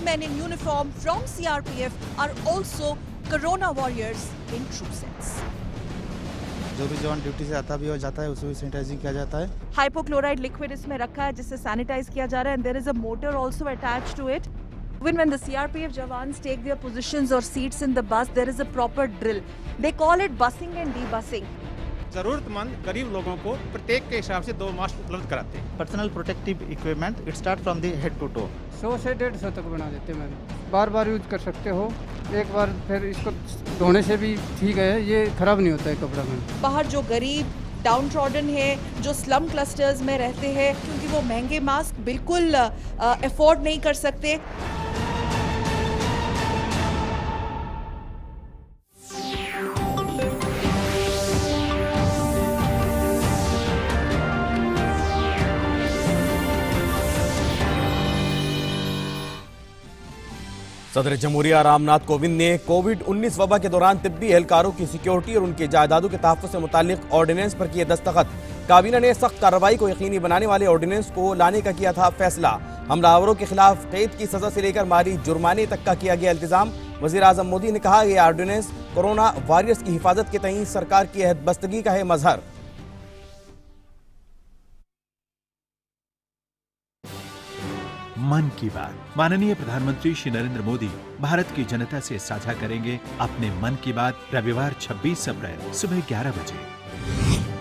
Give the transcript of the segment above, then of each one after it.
men in uniform from CRPF are also corona warriors in true sense. जो भी जवान duty से आता भी हो जाता है उसको सैनिटाइजिंग किया जाता है। हाइपोक्लोराइड लिक्विड इसमें रखा है जिससे सैनिटाइज किया जा रहा है, and there is a motor also attached to it. Even when the CRPF jawans take their positions or seats in the bus, there is a proper drill. They call it busing and debusing. जरूरतमंद गरीब लोगों को प्रत्येक के हिसाब से 2 mask उपलब्ध कराते हैं। Personal protective equipment it start from the head to toe. 100 से 150 तक बना देते हैं मैम। बार बार यूज कर सकते हो, एक बार फिर इसको धोने से भी ठीक है, ये खराब नहीं होता है कपड़ा में। बाहर जो गरीब डाउन ट्रॉडन है, जो स्लम क्लस्टर्स में रहते हैं, क्योंकि वो महंगे मास्क बिल्कुल अफोर्ड नहीं कर सकते। सदर जमहूरिया रामनाथ कोविंद ने कोविड-19 वबा के दौरान तिब्बी एहलकारों की सिक्योरिटी और उनकी जायदादों के तहफ़्फ़ुज़ से मुताल्लिक ऑर्डिनेंस पर किए दस्तखत। काबीना ने सख्त कार्रवाई को यकीनी बनाने वाले ऑर्डिनेंस को लाने का किया था फैसला। हमलावरों के खिलाफ कैद की सजा से लेकर माली जुर्माने तक का किया गया इल्तिजाम। वज़ीर आज़म मोदी ने कहा, यह ऑर्डिनेंस कोरोना वॉरियर्स की हिफाजत के तईं सरकार की अहदबस्तगी का है मजहर। मन की बात। माननीय प्रधानमंत्री श्री नरेंद्र मोदी भारत की जनता से साझा करेंगे अपने मन की बात रविवार 26 अप्रैल सुबह 11 बजे।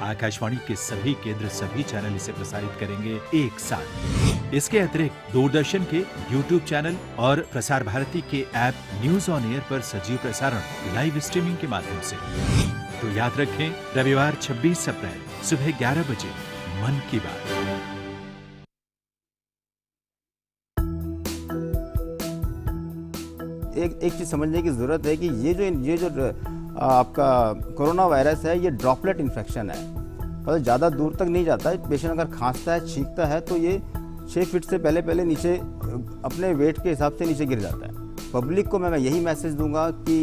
आकाशवाणी के सभी केंद्र सभी चैनल इसे प्रसारित करेंगे एक साथ। इसके अतिरिक्त दूरदर्शन के YouTube चैनल और प्रसार भारती के ऐप न्यूज ऑन एयर पर सजीव प्रसारण लाइव स्ट्रीमिंग के माध्यम से। तो याद रखें, रविवार 26 अप्रैल सुबह 11 बजे मन की बात। एक चीज़ समझने की ज़रूरत है कि ये जो आपका कोरोना वायरस है, ये ड्रॉपलेट इन्फेक्शन है, मतलब ज़्यादा दूर तक नहीं जाता है। पेशेंट अगर खांसता है, छींकता है तो ये 6 फीट से पहले नीचे अपने वेट के हिसाब से नीचे गिर जाता है। पब्लिक को मैं यही मैसेज दूंगा कि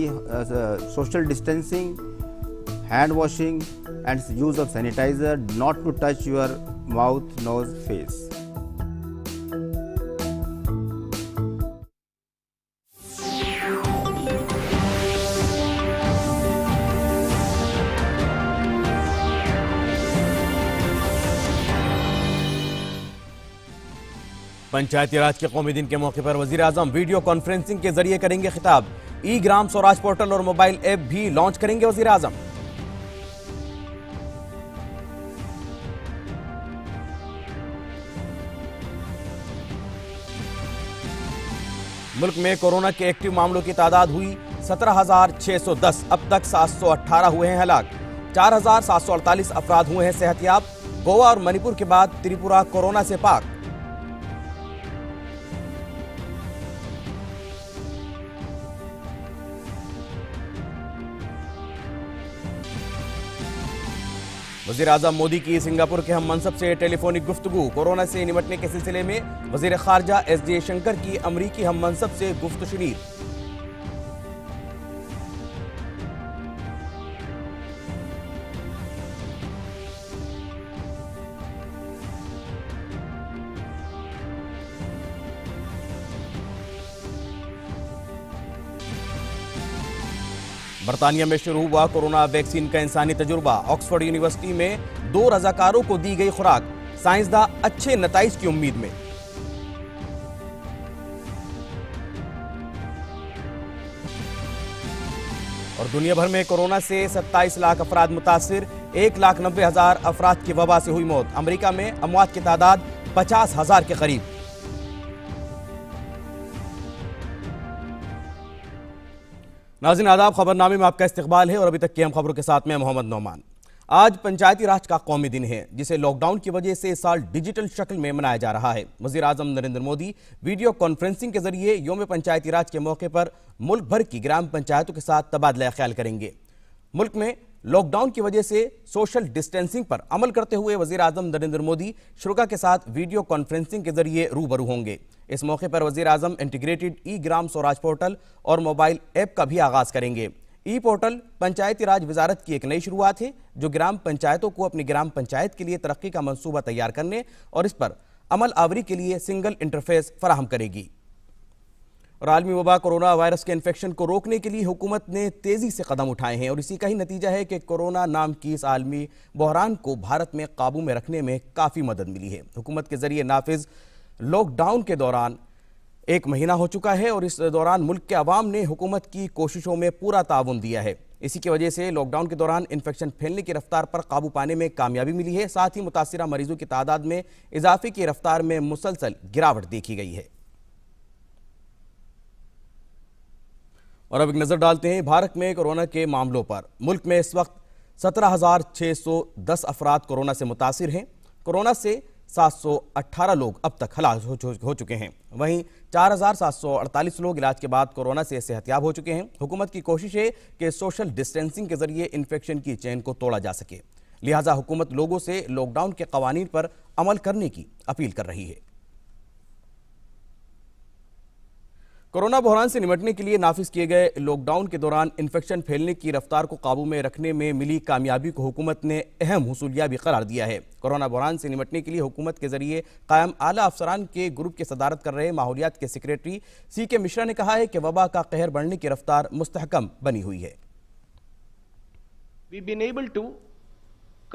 social distancing, hand washing and use of sanitiser, not to touch your mouth, nose, face. Panchayati Raj के कौमी दिन के मौके पर वजीर आजम वीडियो कॉन्फ्रेंसिंग के जरिए करेंगे खिताब। ई ग्राम स्वराज पोर्टल और मोबाइल ऐप भी लॉन्च करेंगे वजीर आजम। मुल्क में कोरोना के एक्टिव मामलों की तादाद हुई 17,610। अब तक 718 हुए हैं हलाक। 4,748 अफराद हुए हैं सेहतयाब। गोवा और मणिपुर के बाद त्रिपुरा कोरोना से पाक। वज़ीर आज़म मोदी की सिंगापुर के हम मनसब से टेलीफोनिक गुफ्तगू। कोरोना से निपटने के सिलसिले में वज़ीर खारजा एस जयशंकर की अमरीकी हम मनसब से गुफ्त शनीद। बरतानिया में शुरू हुआ कोरोना वैक्सीन का इंसानी तजुर्बा। ऑक्सफोर्ड यूनिवर्सिटी में 2 रजाकारों को दी गई खुराक। साइंसदान अच्छे नताइज की उम्मीद में। और दुनिया भर में कोरोना से 27 लाख अफराद मुतासिर। 1,90,000 अफराद की वबा से हुई मौत। अमेरिका में अमवात की तादाद 50,000 के करीब। नाज़रीन आदाब, खबरनामे में आपका इस्तकबाल है और अभी तक की हम खबरों के साथ में मोहम्मद नौमान। आज पंचायती राज का कौमी दिन है, जिसे लॉकडाउन की वजह से इस साल डिजिटल शक्ल में मनाया जा रहा है। वज़ीर आज़म नरेंद्र मोदी वीडियो कॉन्फ्रेंसिंग के जरिए योम पंचायती राज के मौके पर मुल्क भर की ग्राम पंचायतों के साथ तबादला ख्याल करेंगे। मुल्क में लॉकडाउन की वजह से सोशल डिस्टेंसिंग पर अमल करते हुए वज़ीर आज़म नरेंद्र मोदी शुरा के साथ वीडियो कॉन्फ्रेंसिंग के जरिए रूबरू होंगे। इस मौके पर वज़ीर आज़म इंटीग्रेटेड ई ग्राम स्वराज पोर्टल और मोबाइल ऐप का भी आगाज़ करेंगे। ई पोर्टल पंचायती राज वजारत की एक नई शुरुआत है, जो ग्राम पंचायतों को अपनी ग्राम पंचायत के लिए तरक्की का मंसूबा तैयार करने और इस पर अमल आवरी के लिए सिंगल इंटरफेस फराहम करेगी। और आलमी वबा कोरोना वायरस के इन्फेक्शन को रोकने के लिए हुकूमत ने तेजी से कदम उठाए हैं और इसी का ही नतीजा है कि कोरोना नाम की इस आलमी बहरान को भारत में काबू में रखने में काफ़ी मदद मिली है। हुकूमत के जरिए नाफिज लॉकडाउन के दौरान 1 महीना हो चुका है और इस दौरान मुल्क के अवाम ने हुकूमत की कोशिशों में पूरा ताउन दिया है। इसी की वजह से लॉकडाउन के दौरान इन्फेक्शन फैलने की रफ्तार पर काबू पाने में कामयाबी मिली है। साथ ही मुतासिरा मरीजों की तादाद में इजाफे की रफ्तार में मुसलसल गिरावट देखी गई है। और अब एक नजर डालते हैं भारत में कोरोना के मामलों पर। मुल्क में इस वक्त 17,610 अफराद कोरोना से मुतासिर हैं। कोरोना से 718 लोग अब तक हलाक हो चुके हैं। वहीं 4,748 लोग इलाज के बाद कोरोना से सेहतयाब हो चुके हैं। हुकूमत की कोशिश है कि सोशल डिस्टेंसिंग के जरिए इन्फेक्शन की चेन को तोड़ा जा सके, लिहाजा हुकूमत लोगों से लॉकडाउन के कवानीन पर अमल करने की अपील कर रही है। कोरोना बहरान से निपटने के लिए नाफिज किए गए लॉकडाउन के दौरान इन्फेक्शन फैलने की रफ्तार को काबू में रखने में मिली कामयाबी को हुकूमत ने अहम हुसूलिया भी करार दिया है। कोरोना बहरान से निपटने के लिए हुकूमत के जरिए कायम आला अफसरान के ग्रुप की सदारत कर रहे माहौलियात के सेक्रेटरी CK मिश्रा ने कहा है कि वबा का कहर बढ़ने की रफ्तार मुस्तहकम बनी हुई है। We've been able to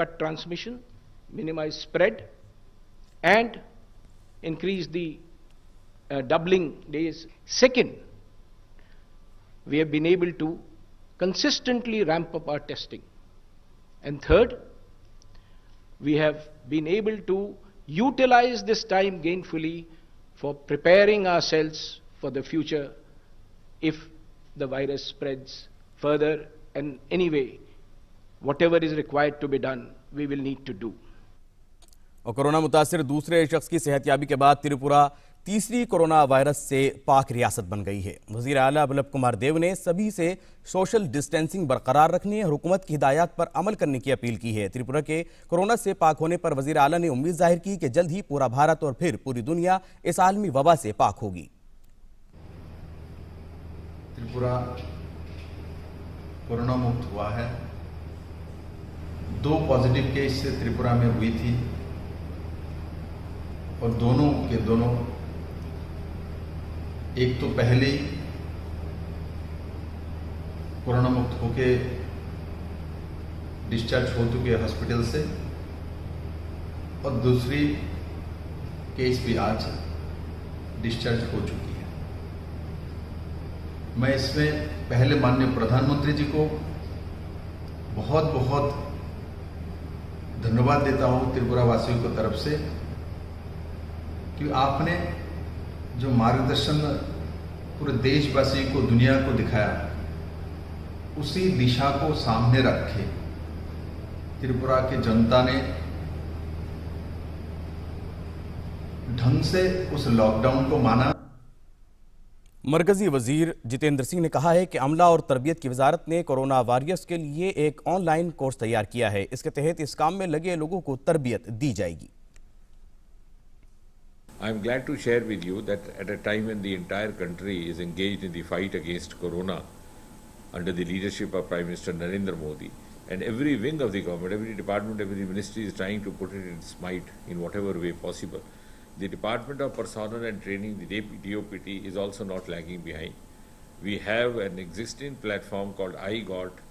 cut transmission, minimize spread, and increase the doubling days. Second, we have been able to consistently ramp up our testing. And third, we have been able to utilize this time gainfully for preparing ourselves for the future if the virus spreads further, and anyway, whatever is required to be done, we will need to do. और corona मुतासिर दूसरे शख्स की सेहतयाबी के बाद त्रिपुरा तीसरी corona virus से पाक रियासत बन गई है। वजीर आला बिप्लब कुमार देव ने सभी से सोशल डिस्टेंसिंग बरकरार रखने और हुकूमत की हिदायत पर अमल करने की अपील की है। त्रिपुरा के कोरोना से पाक होने पर वजीर आला ने उम्मीद जाहिर की कि जल्द ही पूरा भारत और फिर पूरी दुनिया इस आलमी वबा से पाक होगी। त्रिपुरा कोरोना मुक्त हुआ है। 2 पॉजिटिव केस त्रिपुरा में हुई थी और दोनों के दोनों, एक तो पहले ही कोरोना मुक्त होके डिस्चार्ज हो चुके हॉस्पिटल से और दूसरी केस भी आज डिस्चार्ज हो चुकी है। मैं इसमें पहले माननीय प्रधानमंत्री जी को बहुत बहुत धन्यवाद देता हूं त्रिपुरा वासियों की तरफ से कि आपने जो मार्गदर्शन पूरे देशवासी को, दुनिया को दिखाया, उसी दिशा को सामने रखे त्रिपुरा की जनता ने ढंग से उस लॉकडाउन को माना। मरकजी वजीर जितेंद्र सिंह ने कहा है कि अमला और तरबियत की वजारत ने कोरोना वॉरियर्स के लिए एक ऑनलाइन कोर्स तैयार किया है। इसके तहत इस काम में लगे लोगों को तरबियत दी जाएगी। I am glad to share with you that at a time when the entire country is engaged in the fight against corona under the leadership of Prime Minister Narendra Modi, and every wing of the government, every department, every ministry is trying to put it in its might in whatever way possible, the Department of Personnel and Training, the DOPT, is also not lagging behind. We have an existing platform called iGOT,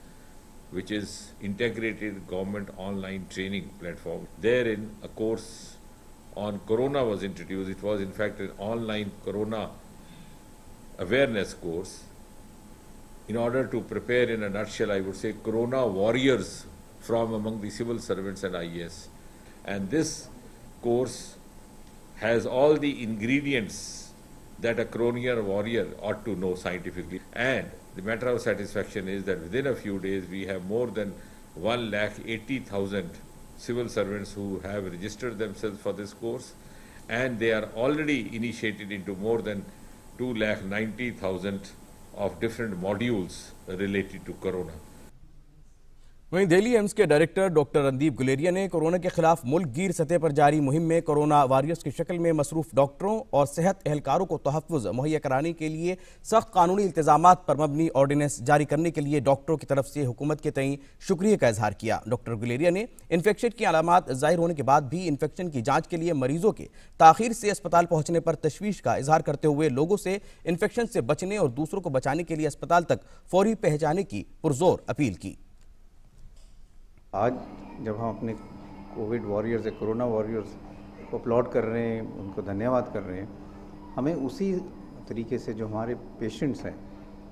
which is integrated government online training platform. Therein, a course on corona was introduced. It was in fact an online corona awareness course in order to prepare, in a nutshell, I would say, corona warriors from among the civil servants and IAS. And this course has all the ingredients that a corona warrior ought to know scientifically. And the matter of satisfaction is that within a few days we have more than 180,000 civil servants who have registered themselves for this course, and they are already initiated into more than 290,000 of different modules related to corona. वहीं Delhi AIIMS के director doctor Randeep Guleria ने corona के खिलाफ मुल्क गिर सतह पर जारी मुहिम में कोरोना वॉरियर्स की शक्ल में मसरूफ डॉक्टरों और सेहत एहलकारों को तहफ़्फ़ुज़ मुहैया कराने के लिए सख्त कानूनी इल्तिज़ामात पर मबनी ऑर्डिनेंस जारी करने के लिए डॉक्टरों की तरफ से हुकूमत के तई शुक्रिया का इजहार किया। डॉक्टर गुलेरिया ने इन्फेक्शन की अलामात जाहिर होने के बाद भी इन्फेक्शन की जाँच के लिए मरीजों के ताख़ीर से अस्पताल पहुँचने पर तशवीश का इजहार करते हुए लोगों से इन्फेक्शन से बचने और दूसरों को बचाने के लिए अस्पताल तक फौरी पहुँचाने की पुरजोर अपील की। आज जब हम अपने कोविड वॉरियर्स या कोरोना वॉरियर्स को अपलॉड कर रहे हैं, उनको धन्यवाद कर रहे हैं, हमें उसी तरीके से जो हमारे पेशेंट्स हैं,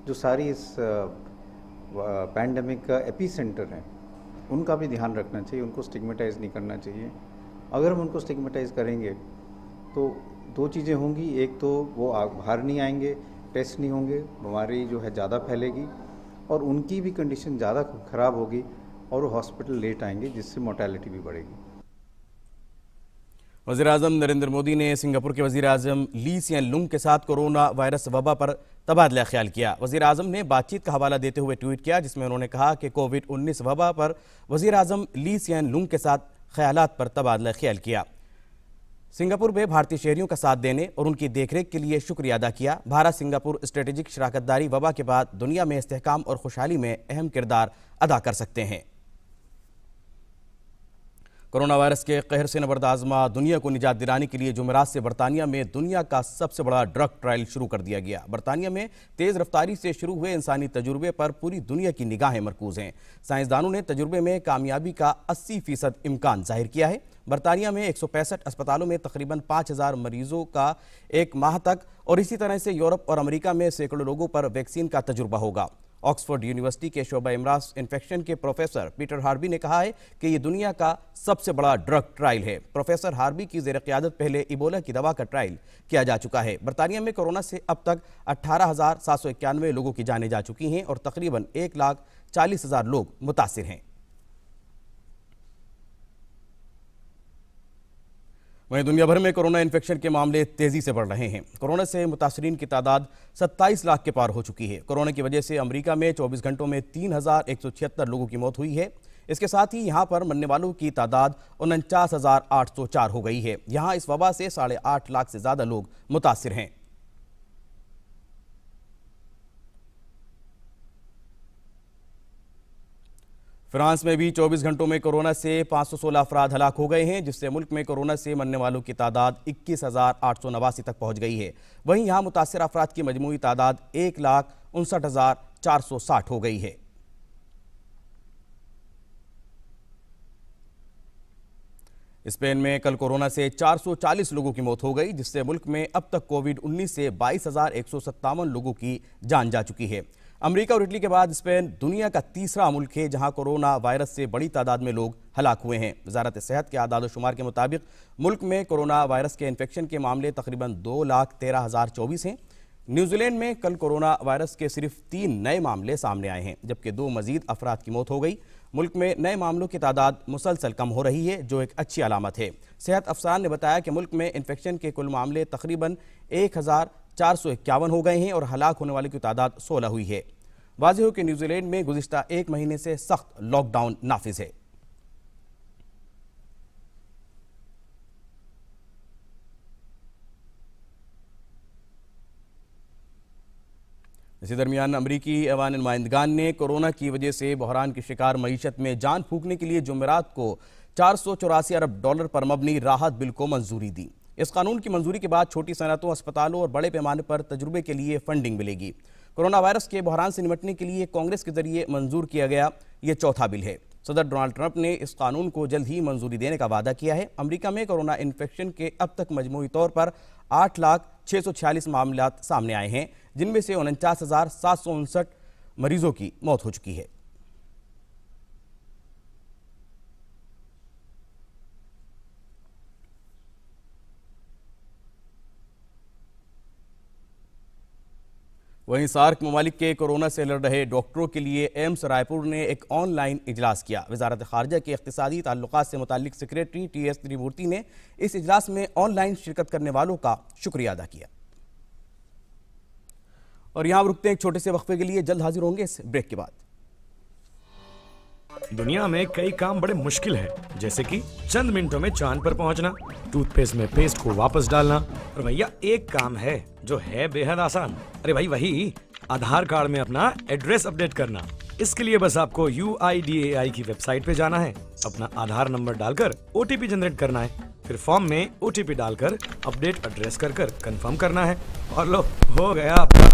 जो सारी इस पैंडेमिक का एपी सेंटर हैं, उनका भी ध्यान रखना चाहिए, उनको स्टिग्मेटाइज़ नहीं करना चाहिए। अगर हम उनको स्टिग्मेटाइज़ करेंगे तो दो चीज़ें होंगी, एक तो वो बाहर नहीं आएंगे, टेस्ट नहीं होंगे, बीमारी जो है ज़्यादा फैलेगी और उनकी भी कंडीशन ज़्यादा ख़राब होगी और वो हॉस्पिटल लेट आएंगे, जिससे मोर्टेलिटी भी बढ़ेगी। वज़ीर-ए-आज़म नरेंद्र मोदी ने सिंगापुर के वज़ीर-ए-आज़म ली सिएन लुंग के साथ कोरोना वायरस वबा पर तबादला ख्याल किया। वज़ीर-ए-आज़म ने बातचीत का हवाला देते हुए ट्वीट किया, जिसमें उन्होंने कहा कि कोविड-19 वबा पर वज़ीर-ए-आज़म ली सिएन लुंग के साथ ख्यालात पर तबादला ख्याल किया। सिंगापुर में भारतीय शहरियों का साथ देने और उनकी देखरेख के लिए शुक्रिया अदा किया। भारत सिंगापुर स्ट्रेटेजिक शराकतदारी वबा के बाद दुनिया में इस्तेहकाम और खुशहाली में अहम किरदार अदा कर सकते हैं। कोरोना वायरस के कहर से नबर्द आज़मा दुनिया को निजात दिलाने के लिए जुमेरात से बरतानिया में दुनिया का सबसे बड़ा ड्रग ट्रायल शुरू कर दिया गया। बरतानिया में तेज़ रफ्तारी से शुरू हुए इंसानी तजुर्बे पर पूरी दुनिया की निगाहें मरकूज हैं। साइंसदानों ने तजुर्बे में कामयाबी का 80% इम्कान जाहिर किया है। बरतानिया में 165 अस्पतालों में तकरीबन 5000 मरीजों का एक माह तक और इसी तरह से यूरोप और अमेरिका में सैकड़ों लोगों पर वैक्सीन का तजुर्बा होगा। ऑक्सफोर्ड यूनिवर्सिटी के शोबा इमरास इन्फेक्शन के प्रोफेसर पीटर हार्बी ने कहा है कि ये दुनिया का सबसे बड़ा ड्रग ट्रायल है। प्रोफेसर हार्बी की ज़ेर क़यादत पहले इबोला की दवा का ट्रायल किया जा चुका है। बरतानिया में कोरोना से अब तक 18,791 लोगों की जानें जा चुकी हैं और तकरीबन 1,40,000 लोग मुतासिर हैं। वहीं दुनिया भर में कोरोना इन्फेक्शन के मामले तेजी से बढ़ रहे हैं। कोरोना से मुतासरीन की तादाद 27 लाख के पार हो चुकी है। कोरोना की वजह से अमेरिका में 24 घंटों में 3,176 लोगों की मौत हुई है। इसके साथ ही यहां पर मरने वालों की तादाद 49,804 हो गई है। यहां इस वबा से 8.5 लाख से ज्यादा लोग मुतासिर हैं। फ्रांस में भी 24 घंटों में कोरोना से 516 अफराद हलाक हो गए हैं, जिससे मुल्क में कोरोना से मरने वालों की तादाद 21,889 तक पहुंच गई है। वहीं यहां मुतासिर अफराद की मजमूई तादाद 1,59,460 हो गई है। स्पेन में कल कोरोना से 440 लोगों की मौत हो गई, जिससे मुल्क में अब तक कोविड-19 से 22,157 लोगों की जान जा चुकी है। अमेरिका और इटली के बाद स्पेन दुनिया का तीसरा मुल्क है जहां कोरोना वायरस से बड़ी तादाद में लोग हलाक हुए हैं। वजारत सेहत के आदाद शुमार के मुताबिक मुल्क में कोरोना वायरस के इन्फेक्शन के मामले तकरीबन 2,13,024 हैं। न्यूजीलैंड में कल कोरोना वायरस के सिर्फ 3 नए मामले सामने आए हैं, जबकि 2 मजीद अफराद की मौत हो गई। मुल्क में नए मामलों की तादाद मुसलसल कम हो रही है, जो एक अच्छी अलामत है। सेहत अफसरान ने बताया कि मुल्क में इन्फेक्शन के कुल मामले तकरीबन 1,451 हो गए हैं और हलाक होने वालों की तादाद 16 हुई है। वाज़ेह हो कि न्यूजीलैंड में गुज़िश्ता 1 महीने से सख्त लॉकडाउन नाफिज है। इसी दरमियान अमरीकी ऐवान नुमाइंदगान ने कोरोना की वजह से बहरान की शिकार मईशत में जान फूंकने के लिए जुमेरात को $484 अरब पर मबनी राहत बिल को मंजूरी दी। इस कानून की मंजूरी के बाद छोटी सनअतों, अस्पतालों और बड़े पैमाने पर तजुर्बे के लिए फंडिंग मिलेगी। कोरोना वायरस के बहरान से निपटने के लिए कांग्रेस के जरिए मंजूर किया गया ये चौथा बिल है। सदर डोनाल्ड ट्रंप ने इस कानून को जल्द ही मंजूरी देने का वादा किया है। अमेरिका में कोरोना इन्फेक्शन के अब तक मजमूई तौर पर 8,646 मामला सामने आए हैं, जिनमें से 49,759 मरीजों की मौत हो चुकी है। वहीं सार्क ममालिक के कोरोना से लड़ रहे डॉक्टरों के लिए एम्स रायपुर ने एक ऑनलाइन इजलास किया। वजारत खारजा के इख्तिसादी ताल्लुकात से मुताल्लिक सेक्रेटरी TS त्रिमूर्ति ने इस इजलास में ऑनलाइन शिरकत करने वालों का शुक्रिया अदा किया। और यहां रुकते हैं एक छोटे से वक्फे के लिए, जल्द हाजिर होंगे इस ब्रेक के बाद। दुनिया में कई काम बड़े मुश्किल हैं, जैसे कि चंद मिनटों में चांद पर पहुंचना, टूथपेस्ट में पेस्ट को वापस डालना। और भैया एक काम है जो है बेहद आसान, अरे भाई वही आधार कार्ड में अपना एड्रेस अपडेट करना। इसके लिए बस आपको UIDAI की वेबसाइट पे जाना है, अपना आधार नंबर डालकर OTP जनरेट करना है, फिर फॉर्म में OTP डालकर अपडेट एड्रेस कर कंफर्म करना है और लो हो गया आपका।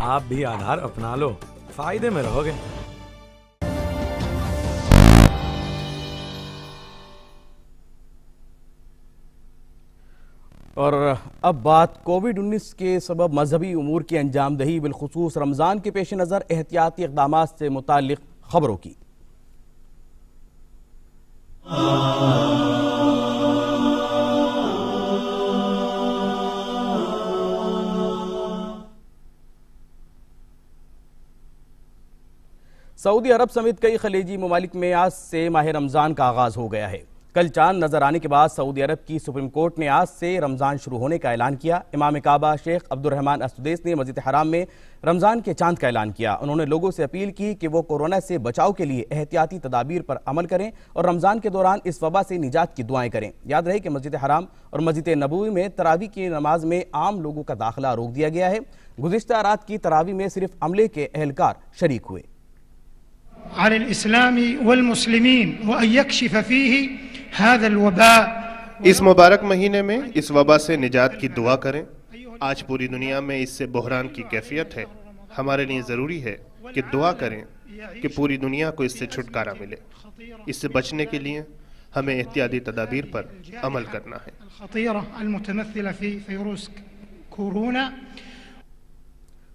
आप भी आधार अपना लो, फायदे में रहोगे। और अब बात कोविड-19 के सबब मजहबी उमूर की अंजामदही बिलखुसूस रमज़ान के पेश नज़र एहतियाती इक़दाम से मुताल्लिक़ खबरों की। सऊदी अरब समेत कई खलीजी ममालिक में आज से माह रमज़ान का आगाज़ हो गया है। कल चांद नजर आने के बाद सऊदी अरब की सुप्रीम कोर्ट ने आज से रमज़ान शुरू होने का ऐलान किया। इमाम काबा शेख अब्दुर्रहमान असुदैस ने मस्जिद हराम में रमज़ान के चांद का ऐलान किया। उन्होंने लोगों से अपील की कि वो कोरोना से बचाव के लिए एहतियाती तदाबीर पर अमल करें और रमज़ान के दौरान इस वबा से निजात की दुआएं करें। याद रहे कि मस्जिद हराम और मस्जिद नबवी में तरावी की नमाज में आम लोगों का दाखिला रोक दिया गया है। गुज़िश्ता रात की तरावी में सिर्फ अमले के अहलकार शरीक हुए। इस मुबारक महीने में इस वबा से निजात की दुआ करें। आज पूरी दुनिया में इससे बहरान की कैफियत है। हमारे लिए ज़रूरी है कि दुआ करें कि पूरी दुनिया को इससे छुटकारा मिले। इससे बचने के लिए हमें एहतियाती तदाबीर पर अमल करना है।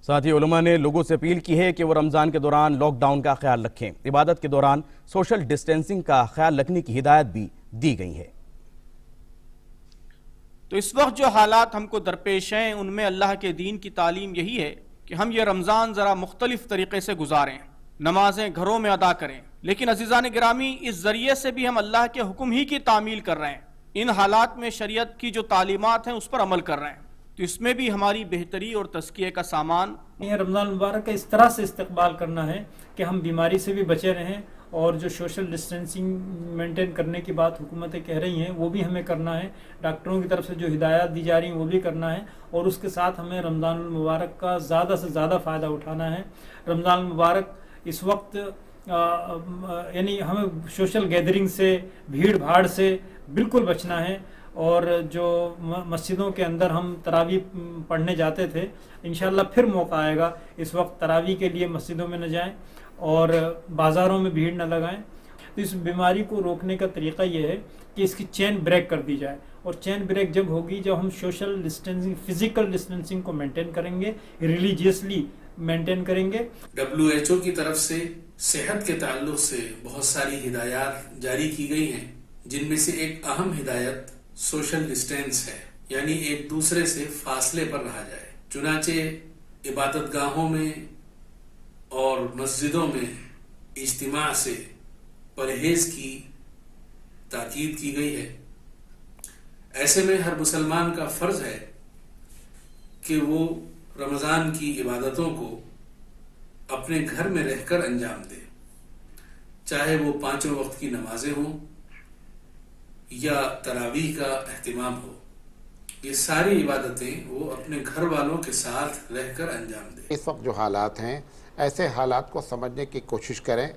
साथ ही उलमा ने लोगों से अपील की है कि वो रमज़ान के दौरान लॉकडाउन का ख्याल रखें। इबादत के दौरान सोशल डिस्टेंसिंग का ख्याल रखने की हिदायत भी दी गई है। तो इस वक्त जो हालात हमको दरपेश हैं उनमें अल्लाह के दीन की तालीम यही है कि हम ये रमज़ान ज़रा मुख्तलिफ तरीक़े से गुजारें, नमाजें घरों में अदा करें, लेकिन अज़ीज़ान गिरामी इस ज़रिए से भी हम अल्लाह के हुक्म ही की तामील कर रहे हैं। इन हालात में शरीयत की जो तालीमात हैं उस पर अमल कर रहे हैं, तो इसमें भी हमारी बेहतरी और तज़किये का सामान। रमज़ान मुबारक का इस तरह से इस्तकबाल करना है कि हम बीमारी से भी बचे रहें और जो सोशल डिस्टेंसिंग मेंटेन करने की बात हुकूमतें कह रही हैं वो भी हमें करना है। डॉक्टरों की तरफ से जो हिदायत दी जा रही हैं वो भी करना है और उसके साथ हमें रमज़ान मुबारक का ज़्यादा से ज़्यादा फ़ायदा उठाना है। रमज़ान मुबारक इस वक्त यानी हमें सोशल गैदरिंग से, भीड़ भाड़ से बिल्कुल बचना है और जो मस्जिदों के अंदर हम तरावी पढ़ने जाते थे, इंशाअल्लाह फिर मौका आएगा इस वक्त तरावी के लिए मस्जिदों में न जाएं और बाज़ारों में भीड़ न लगाएं। तो इस बीमारी को रोकने का तरीक़ा ये है कि इसकी चेन ब्रेक कर दी जाए और चेन ब्रेक जब होगी जब हम सोशल डिस्टेंसिंग, फिजिकल डिस्टेंसिंग को मेंटेन करेंगे, रिलीजियसली मेंटेन करेंगे। WHO की तरफ से सेहत के ताल्लुक से बहुत सारी हिदायत जारी की गई हैं, जिनमें से एक अहम हिदायत सोशल डिस्टेंस है, यानी एक दूसरे से फासले पर रहा जाए। चुनाचे इबादत गाहों में और मस्जिदों में इज्तिमा से परहेज की ताकीद की गई है। ऐसे में हर मुसलमान का फर्ज है कि वो रमज़ान की इबादतों को अपने घर में रहकर अंजाम दे, चाहे वो 5 वक्त की नमाजें हों या तरावीह का एहतिमाम हो। ये सारी इबादतें वो अपने घर वालों के साथ रहकर अंजाम दे। इस वक्त जो हालात हैं, ऐसे हालात को समझने की कोशिश करें,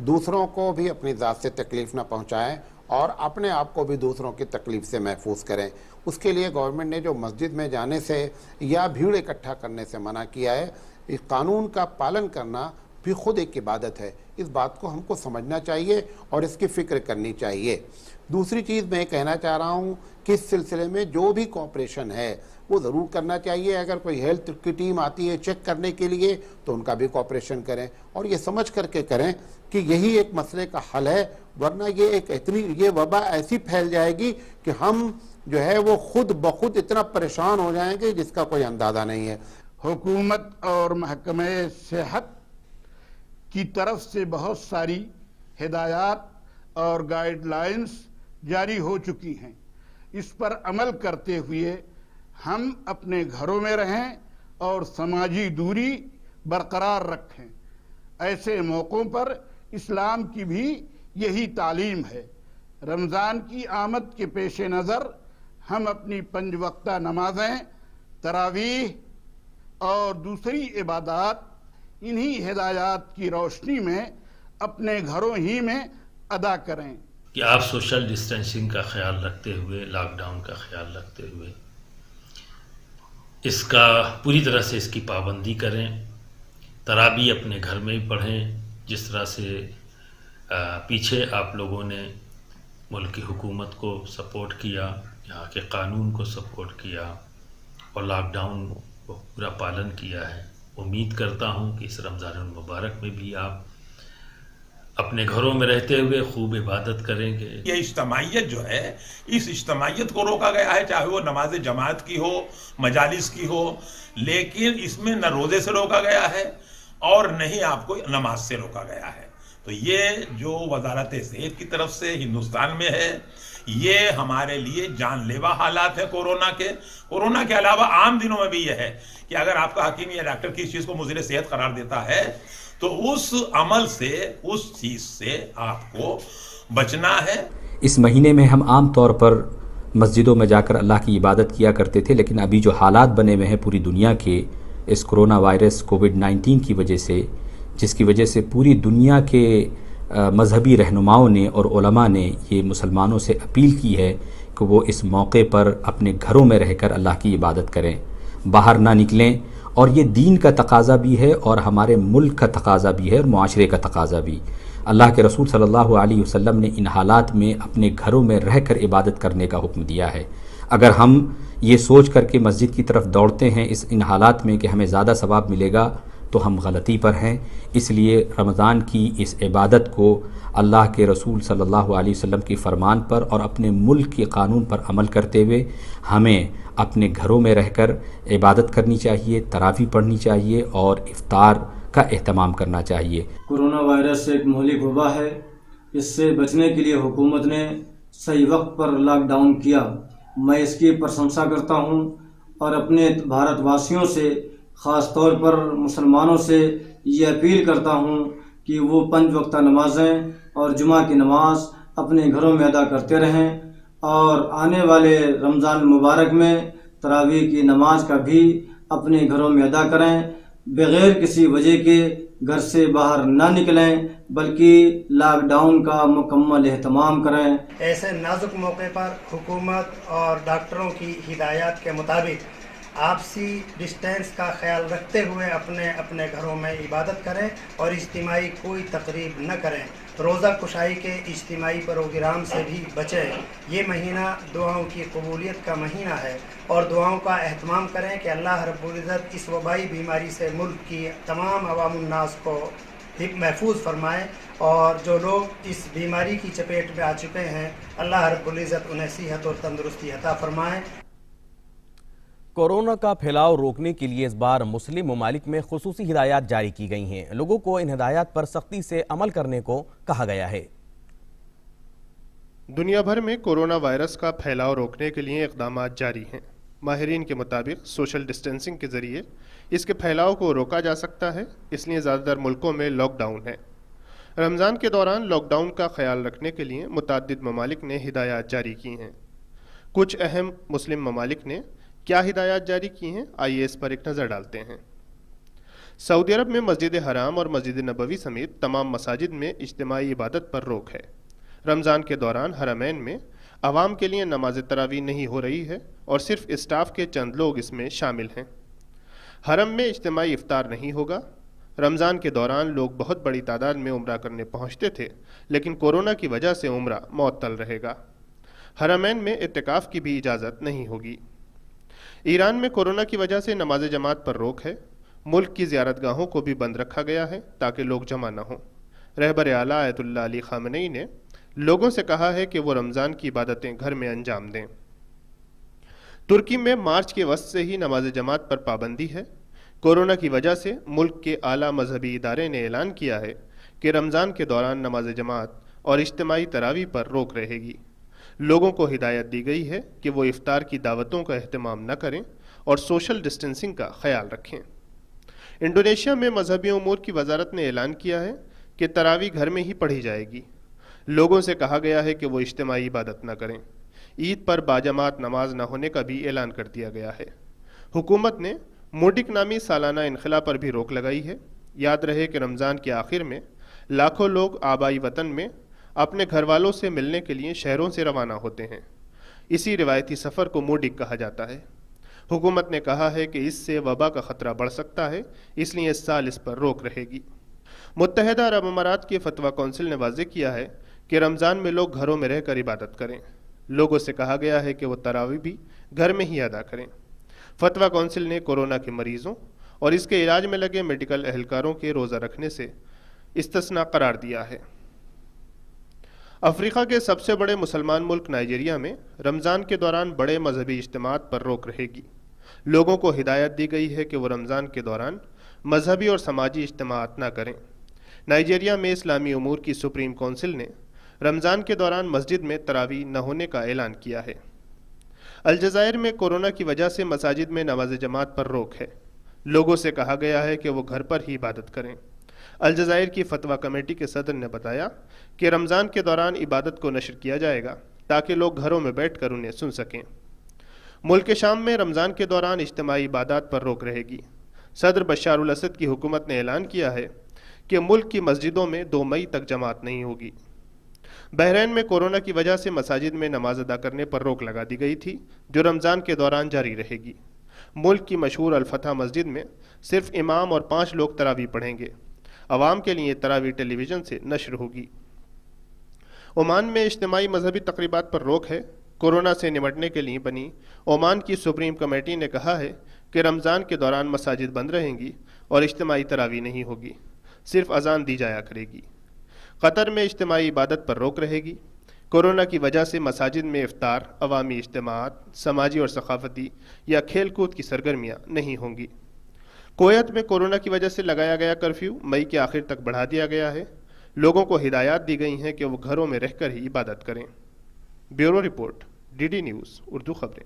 दूसरों को भी अपनी ज़ात से तकलीफ़ न पहुंचाएं और अपने आप को भी दूसरों की तकलीफ़ से महफूज करें। उसके लिए गवर्नमेंट ने जो मस्जिद में जाने से या भीड़ इकट्ठा करने से मना किया है, इस कानून का पालन करना भी खुद एक इबादत है। इस बात को हमको समझना चाहिए और इसकी फ़िक्र करनी चाहिए। दूसरी चीज़ मैं कहना चाह रहा हूँ कि इस सिलसिले में जो भी कॉपरेशन है वो ज़रूर करना चाहिए। अगर कोई हेल्थ की टीम आती है चेक करने के लिए तो उनका भी कॉपरेशन करें और ये समझ करके करें कि यही एक मसले का हल है, वरना ये वबा ऐसी फैल जाएगी कि हम जो है वो खुद ब खुद इतना परेशान हो जाएंगे जिसका कोई अंदाज़ा नहीं है। हुकूमत और महकमे सेहत की तरफ से बहुत सारी हिदायत और गाइडलाइंस जारी हो चुकी हैं। इस पर अमल करते हुए हम अपने घरों में रहें और समाजी दूरी बरकरार रखें। ऐसे मौक़ों पर इस्लाम की भी यही तालीम है। रमज़ान की आमद के पेश नज़र हम अपनी 5 वक्ता नमाजें, तरावीह और दूसरी इबादत इन्हीं हिदायत की रोशनी में अपने घरों ही में अदा करें कि आप सोशल डिस्टेंसिंग का ख्याल रखते हुए, लॉकडाउन का ख्याल रखते हुए इसका पूरी तरह से इसकी पाबंदी करें। तरावी अपने घर में ही पढ़ें। जिस तरह से पीछे आप लोगों ने मुल्क की हुकूमत को सपोर्ट किया, यहाँ के कानून को सपोर्ट किया और लॉकडाउन को पूरा पालन किया है, उम्मीद करता हूँ कि इस रमज़ान मुबारक में भी आप अपने घरों में रहते हुए खूब इबादत करेंगे। ये इज्तमाइयत जो है, इस इज्तमाइयत को रोका गया है, चाहे वो नमाज जमात की हो, मजालिस की हो, लेकिन इसमें न रोज़े से रोका गया है और न ही आपको नमाज से रोका गया है। तो ये जो वजारत सेहत की तरफ से हिंदुस्तान में है, ये हमारे लिए जानलेवा हालात है कोरोना के अलावा आम दिनों में भी यह है कि अगर आपका हकीम या डॉक्टर किसी चीज़ को मुज़िर सेहत करार देता है तो उस अमल से, उस चीज़ से आपको बचना है। इस महीने में हम आम तौर पर मस्जिदों में जाकर अल्लाह की इबादत किया करते थे, लेकिन अभी जो हालात बने हुए हैं पूरी दुनिया के इस कोरोना वायरस कोविड-19 की वजह से, जिसकी वजह से पूरी दुनिया के मजहबी रहनुमाओं ने और उलमा ने ये मुसलमानों से अपील की है कि वो इस मौके पर अपने घरों में रहकर अल्लाह की इबादत करें, बाहर ना निकलें। और ये दीन का तकाज़ा भी है और हमारे मुल्क का तकाज़ा भी है और मुआशरे का तकाज़ा भी। अल्लाह के रसूल सल्लल्लाहु अलैहि वसल्लम ने इन हालात में अपने घरों में रहकर इबादत करने का हुक्म दिया है। अगर हम ये सोच कर के मस्जिद की तरफ दौड़ते हैं इन हालात में कि हमें ज़्यादा सवाब मिलेगा, तो हम गलती पर हैं। इसलिए रमज़ान की इस इबादत को अल्लाह के रसूल सल्लल्लाहु अलैहि वसल्लम की फ़रमान पर और अपने मुल्क के कानून पर अमल करते हुए हमें अपने घरों में रहकर इबादत करनी चाहिए, तरावी पढ़नी चाहिए और इफ्तार का एहतमाम करना चाहिए। कोरोना वायरस एक मौलिक वबा है। इससे बचने के लिए हुकूमत ने सही वक्त पर लॉकडाउन किया। मैं इसकी प्रशंसा करता हूँ और अपने भारतवासियों से, ख़ास तौर पर मुसलमानों से ये अपील करता हूँ कि वो 5 वक्ता नमाजें और जुमा की नमाज अपने घरों में अदा करते रहें और आने वाले रमज़ान मुबारक में तरावीह की नमाज का भी अपने घरों में अदा करें, बग़ैर किसी वजह के घर से बाहर ना निकलें, बल्कि लॉकडाउन का मुकम्मल एहतमाम करें। ऐसे नाजुक मौके पर हुकूमत और डॉक्टरों की हिदायत के मुताबिक आपसी डिस्टेंस का ख्याल रखते हुए अपने अपने घरों में इबादत करें और इज्तिमाई कोई तकरीब न करें। रोज़ा कुशाई के इज्तिमाई प्रोग्राम से भी बचें। ये महीना दुआओं की कबूलियत का महीना है और दुआओं का एहतमाम करें कि अल्लाह रब्बुल इज़्ज़त इस वबाई बीमारी से मुल्क की तमाम अवामुन नास को महफूज फरमाएँ और जो लोग इस बीमारी की चपेट में आ चुके हैं अल्लाह रब्बुल इज़्ज़त उन्हें सेहत और तंदुरुस्ती अता फरमाएँ। कोरोना का फैलाव रोकने के लिए इस बार मुस्लिम ममालिक में खुसूसी हिदायत जारी की गई हैं। लोगों को इन हिदायत पर सख्ती से अमल करने को कहा गया है। दुनिया भर में कोरोना वायरस का फैलाव रोकने के लिए इक़दाम जारी हैं। माहिरीन के मुताबिक सोशल डिस्टेंसिंग के ज़रिए इसके फैलाव को रोका जा सकता है, इसलिए ज़्यादातर मुल्कों में लॉकडाउन है। रमज़ान के दौरान लॉकडाउन का ख्याल रखने के लिए मुतअद्दिद ममालिक ने हिदायत जारी की हैं। कुछ अहम मुस्लिम ममालिक ने क्या हिदायत जारी की हैं, आइए इस पर एक नज़र डालते हैं। सऊदी अरब में मस्जिद हराम और मस्जिद नबवी समेत तमाम मसाजिद में इज्तिमाई इबादत पर रोक है। रमज़ान के दौरान हरमैन में आवाम के लिए नमाज तरावी नहीं हो रही है और सिर्फ स्टाफ के चंद लोग इसमें शामिल हैं। हरम में इज्तिमाई इफ्तार नहीं होगा। रमज़ान के दौरान लोग बहुत बड़ी तादाद में उम्रा करने पहुँचते थे, लेकिन कोरोना की वजह से उम्रा मुअत्तल रहेगा। हरमैन में इत्तिकाफ़ की भी इजाज़त नहीं होगी। ईरान में कोरोना की वजह से नमाज जमात पर रोक है। मुल्क की ज़ियारतगाहों को भी बंद रखा गया है ताकि लोग जमा न हों। रहबर आला आयतुल्लाह अली ख़ामेनी ने लोगों से कहा है कि वो रमज़ान की इबादतें घर में अंजाम दें। तुर्की में मार्च के वस्त से ही नमाज जमात पर पाबंदी है। कोरोना की वजह से मुल्क के आला मजहबी इदारे ने ऐलान किया है कि रमज़ान के दौरान नमाज जमात और इज्तिमाई तरावी पर रोक रहेगी। लोगों को हिदायत दी गई है कि वो इफ्तार की दावतों का अहतमाम न करें और सोशल डिस्टेंसिंग का ख्याल रखें। इंडोनेशिया में मजहबी उमूर की वजारत ने ऐलान किया है कि तरावी घर में ही पढ़ी जाएगी। लोगों से कहा गया है कि वो इज्तिमाई इबादत न करें। ईद पर बाजमात नमाज न होने का भी ऐलान कर दिया गया है। हुकूमत ने मोडिक नामी सालाना इनखला पर भी रोक लगाई है। याद रहे कि रमज़ान के आखिर में लाखों लोग आबाई वतन में अपने घर वालों से मिलने के लिए शहरों से रवाना होते हैं। इसी रिवायती सफ़र को मोडिक कहा जाता है। हुकूमत ने कहा है कि इससे वबा का ख़तरा बढ़ सकता है, इसलिए इस साल इस पर रोक रहेगी। मुत्तहिदा अरब अमारात की फतवा कौंसिल ने वाज़ेह किया है कि रमज़ान में लोग घरों में रहकर इबादत करें। लोगों से कहा गया है कि वो तरावी भी घर में ही अदा करें। फतवा कौंसिल ने कोरोना के मरीजों और इसके इलाज में लगे मेडिकल एहलकारों के रोज़ा रखने से इस्तिस्ना करार दिया है। अफ्रीका के सबसे बड़े मुसलमान मुल्क नाइजीरिया में रमज़ान के दौरान बड़े मजहबी इज्तिमात पर रोक रहेगी। लोगों को हिदायत दी गई है कि वो रमज़ान के दौरान मजहबी और समाजी इज्तिमात न करें। नाइजीरिया में इस्लामी उमूर की सुप्रीम कौंसिल ने रमज़ान के दौरान मस्जिद में तरावी न होने का ऐलान किया है। अलजायर में कोरोना की वजह से मसाजिद में नमाज जमात पर रोक है। लोगों से कहा गया है कि वो घर पर ही इबादत करें। अलजायर की फतवा कमेटी के सदर ने बताया कि रमज़ान के दौरान इबादत को नशर किया जाएगा ताकि लोग घरों में बैठकर उन्हें सुन सकें। मुल्क शाम में रमज़ान के दौरान इज्तिमाई इबादत पर रोक रहेगी। सदर बशारुल असद की हुकूमत ने ऐलान किया है कि मुल्क की मस्जिदों में 2 मई तक जमात नहीं होगी। बहरीन में कोरोना की वजह से मसाजिद में नमाज अदा करने पर रोक लगा दी गई थी, जो रमज़ान के दौरान जारी रहेगी। मुल्क की मशहूर अल-फतह मस्जिद में सिर्फ इमाम और 5 लोग तरावी पढ़ेंगे। अवाम के लिए तरावी टेलीविज़न से नशर होगी। ओमान में इज्तिमाई मजहबी तकरीबात पर रोक है। कोरोना से निपटने के लिए बनी ओमान की सुप्रीम कमेटी ने कहा है कि रमज़ान के दौरान मसाजिद बंद रहेंगी और इज्तिमाई तरावी नहीं होगी, सिर्फ अजान दी जाया करेगी। कतर में इज्तिमाई इबादत पर रोक रहेगी। कोरोना की वजह से मसाजिद में इफ्तार, अवामी इज्तिमात, समाजी और सकाफती या खेल कूद की सरगर्मियाँ नहीं होंगी। कोयत में कोरोना की वजह से लगाया गया कर्फ्यू मई के आखिर तक बढ़ा दिया गया है। लोगों को हिदायत दी गई हैं कि वो घरों में रहकर ही इबादत करें। Bureau report, DD news Urdu खबरें।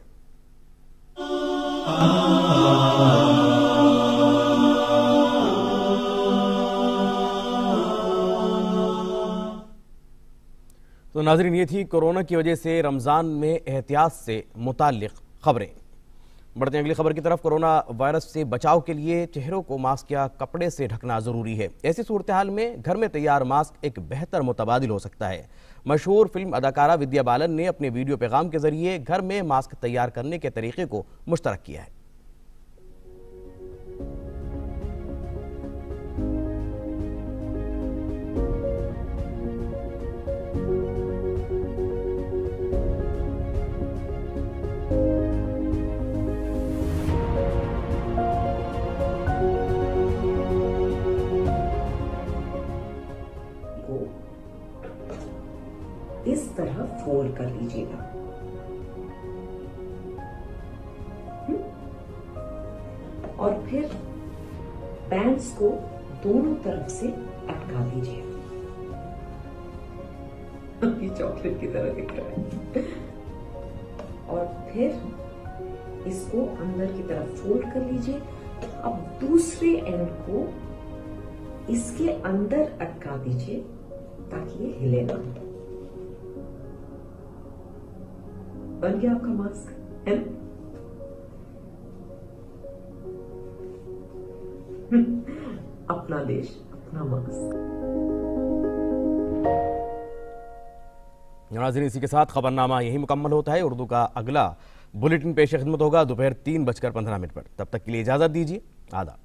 तो नाज़रीन, ये थी कोरोना की वजह से रमज़ान में एहतियात से मुताल्लिक़ खबरें। बढ़ते हैं अगली खबर की तरफ। कोरोना वायरस से बचाव के लिए चेहरों को मास्क या कपड़े से ढकना ज़रूरी है। ऐसी सूरत हाल में घर में तैयार मास्क एक बेहतर मुतबादिल हो सकता है। मशहूर फिल्म अदाकारा विद्या बालन ने अपने वीडियो पैगाम के जरिए घर में मास्क तैयार करने के तरीके को मुश्तरक किया है। इस तरह फोल्ड कर लीजिएगा। और फिर पैंट्स को दोनों तरफ से अटका दीजिए। ये चॉकलेट की तरह दिख रहा है। और फिर इसको अंदर की तरफ फोल्ड कर लीजिए। अब दूसरे एंड को इसके अंदर अटका दीजिए ताकि ये हिले ना। बन गया आपका मास्क, है ना? अपना देश, अपना मास्क। नाज़रीन, इसी के साथ खबरनामा यही मुकम्मल होता है। उर्दू का अगला बुलेटिन पेश खिदमत होगा दोपहर 3:15 पर। तब तक के लिए इजाजत दीजिए। आदाब।